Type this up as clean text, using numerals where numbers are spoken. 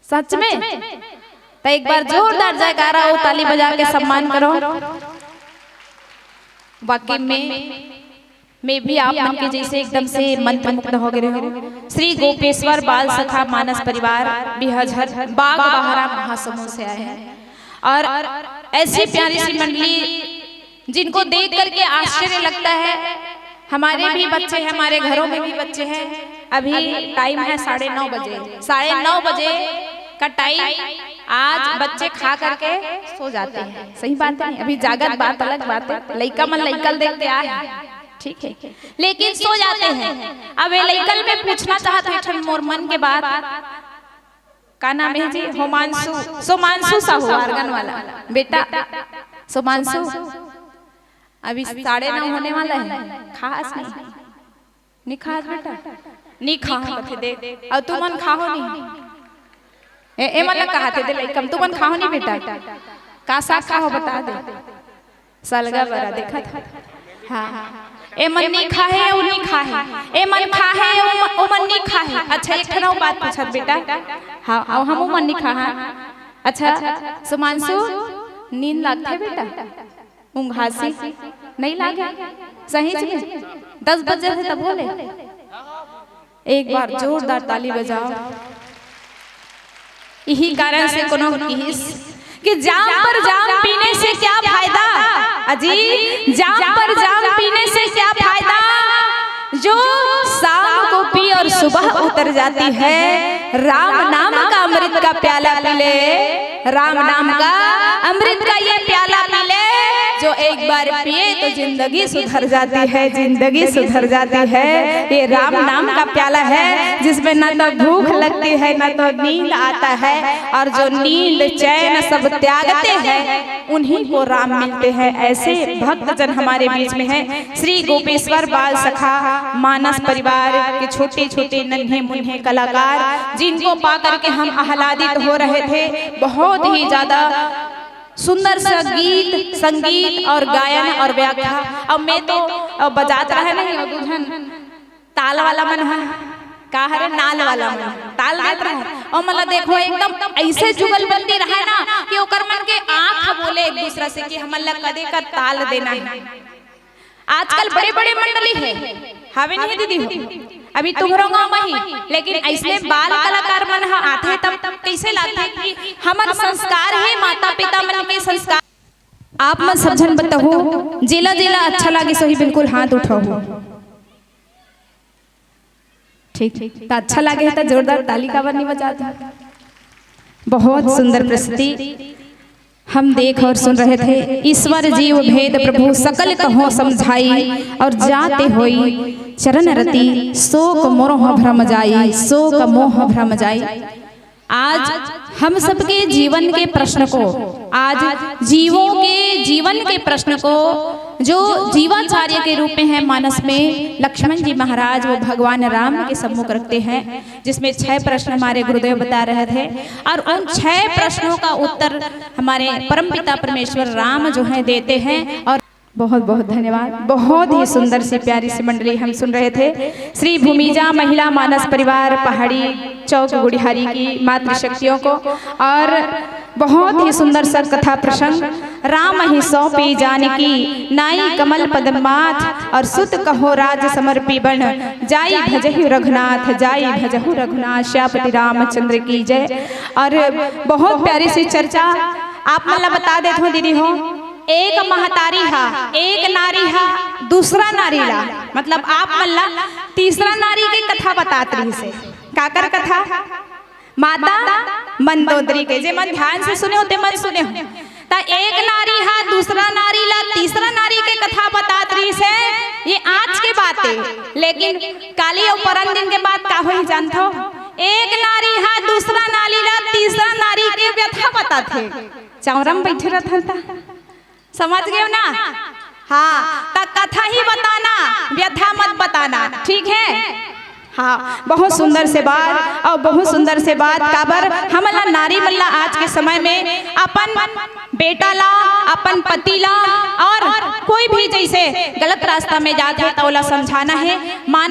सच में तो एक बार जोरदार जयकारा हो, ताली बजा के सम्मान करो। वाकई में भी आप मन के जैसे एकदम से मंत्रमुग्ध हो गए हो। श्री गोपेश्वर बाल सखा मानस परिवार बिहझर बाग बहारा महासमूह से आए हैं और ऐसी प्यारी सी मंडली जिनको देख करके आश्चर्य लगता है। हमारे भी बच्चे हैं, हमारे घरों में भी बच्चे हैं। अभी टाइम है 9:30 बजे, 9:30 बजे का टाइम। आज बच्चे खा करके सो जाते हैं, सही बात है। अभी जागत बात अलग बात है, लइका मन लइकल देखते आए, ठीक है, लेकिन सो जाते हैं। अब लइकल में पूछना चाहते हैं मोर मन के बात, का नाम है जी? सोमांशु साहू आर्गन वाला बेटा सोमांशु। अभी 9:30 होने वाला है, खास नहीं खास बेटा, नहीं खा दे और तू मन खाओ नहीं। ए मन कहा थे दे लइकम तू मन खाओ नहीं बेटा, का साग खाओ बता दे। सलगा बरा देखा था। हाँ ए मन नहीं खा है, वो नहीं खा है, ए मन खा है, वो मन नहीं खा है। अच्छा एक ठना बात पूछत बेटा, हाँ हम मन नहीं खा है। अच्छा सुमांशु नींद लागते बेटा? ऊँघासी नहीं लागे? सही में 10 बजे से तब बोले। एक बार जोरदार ताली बजाओ। यही कारण से कोनो कि जाम पर जाम पीने से क्या फायदा अजी, जाम पर जाम पीने से क्या फायदा, जो शाम को पी और सुबह उतर जाती है। राम नाम का अमृत का प्याला पी ले, राम नाम का अमृत का ये प्याला पी ले, जो एक बार पिए तो जिंदगी सुधर जाती है, जिंदगी सुधर जाती है। ये राम नाम का प्याला है जिसमें ना तो भूख लगती है ना तो नींद आता है, और जो नींद चैन सब त्यागते हैं उन्हीं को राम मिलते हैं। ऐसे भक्त जन हमारे बीच में है। श्री गोपेश्वर बाल सखा मानस परिवार के छोटे छोटे नन्हे मुन्ने कलाकार, जिनको पा करके हम आह्लादित हो रहे थे। बहुत ही ज्यादा सुंदर सा गीत, संगीत और गायन और व्याख्या। अब मैं तो बजात रहे नहीं, दुल्हन ताल वाला मन है, का हरे नाल वाला मन ताल देत रहे। और मतलब देखो एकदम ऐसे जुगलबंदी रहा ना कि ओकर मन के आंख बोले एक दूसरे से कि हमन ला कदे का ताल देना है। आजकल बड़े बड़े मंडली है, हवे नहीं दीदी हो अभी तुम्हारो गाँव में ही, लेकिन ऐसे बाल कलाकार मन आते तब कैसे लाते कि हमारे संस्कार है, माता पिता मन के संस्कार। आप मन सब जन बताओ, जिला जिला अच्छा लगे सही बिल्कुल हाथ उठाओ। ठीक तो अच्छा लगे तो जोरदार ताली का नहीं बजाते। बहुत सुंदर प्रस्तुति हम देख और सुन रहे थे। ईश्वर जीव भेद प्रभु सकल कहो समझाई, और जाते होई चरण रति शोक मोह भ्रम जाई, शोक मोह भ्रम जाई। आज हम सबके जीवन के प्रश्न को, आज जीवों के जीवन के प्रश्न को जो जीवाचार्य के रूप में है मानस में लक्ष्मण जी महाराज, वो भगवान राम के सम्मुख रखते हैं, जिसमें 6 प्रश्न हमारे गुरुदेव बता रहे थे। और उन 6 प्रश्नों का उत्तर हमारे परमपिता परमेश्वर राम जो है देते हैं। और बहुत बहुत धन्यवाद। बहुत ही सुंदर सी प्यारी सी मंडली हम सुन रहे थे। श्री भूमिजा महिला मानस परिवार पहाड़ी चौक गुड़िहारी की मातृशक्तियों को, और बहुत ही सुंदर सा कथा प्रसंग। राम ही सौंपी जानकी नाई कमल पद्माथ, और सुत कहो राज समर्पी बन, जाई भजहु रघुनाथ, जाई भजहु रघुनाथ, श्यापति रामचंद्र की जय। और बहुत प्यारी सी चर्चा आप मला बता देते हो दीदी हो। एक महतारी हा, एक नारी हा, दूसरा नारी ला, मतलब आप मल्ला तीसरा नारी की कथा बतात रही से। काकर कथा? माता मंदोदरी के। जे मन ध्यान से सुने होते मन सुने हो ता एक नारी हा, दूसरा नारी ला, तीसरा नारी के कथा बतात रही से। ये आज के बात है, लेकिन काली और परम दिन के बाद का हो जानते हो? एक नारी हा, दूसरा नारी ला, तीसरा नारी के व्यथा बता थे। चौरम बैठे रहता था, समझ गए ना? हाँ, तक कथा ही बताना, व्यथा मत बताना, ठीक है? हाँ, बहुत सुंदर से बात और बहुत सुंदर से बात काबर हमला नारी मल्ला आज के समय में अपन बेटा ला, अपन पति ला और कोई भी जैसे गलत रास्ता में जाता है तो ओला समझाना है। माना